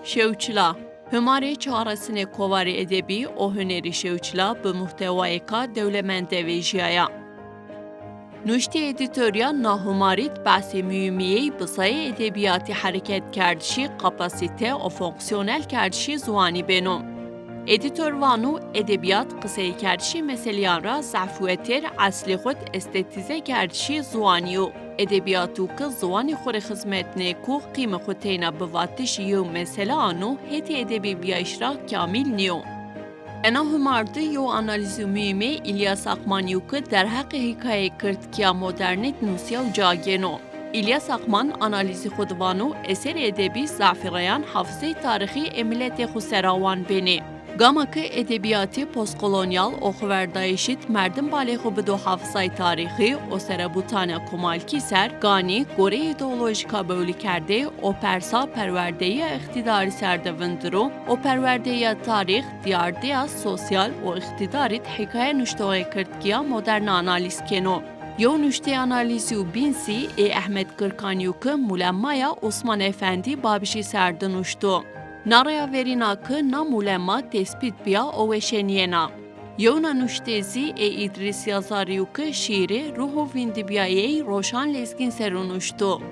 Şevçila Hümare çağrısını kovari edebi o hüneri şevçila bu muhtevaya ka devlemende vejiyaya. Nuşti editörya nahumarit bahsi mühimiyeyi bısaya edebiyatı hareket kerdişi kapasite o fonksiyonel kerdişi zuani benum. Editör vanu edebiyat kısayı kerdişi meseleyan ra zafüetir asli khud estetize kerdişi zuaniyo. Edebiyatı kız zuani khore hizmetine ku qime khuteyna bıvatış yu mesela anu heti edebi biyayşra kamil niyo. Ena hümardı yo analizi mühimi İlyas Akman yuku der hakkı hikaye kırtkiya modernit nusya ucageno. İlyas Akman analizi khudvanu eser edebi zafirayan hafıze tarihi emilete khuserawan beni. Gamakı edebiyatı postkolonyal oxverdayişit merdim balexu bido hafızay tarihi o serabutana kumalki ser gani gore ideolojika bölü kerde o persa perverdeye iktidari serdevindiro o perverdeye tarih diyardeya sosyal o iktidarit hikaye nüştoğe kırtkiya modern analiz keno. Yo nüşte analizi binsi Ahmet Kırkanyuk'ı mulemmaya Osman Efendi babişi serdinuştu. Naraya verinakı na mulemma tespit biya oveşeniyena. Yona nuştezi İdris Yazariyuk'ı şiiri ruhu vindibiyayey roşan lezgin serunuştu.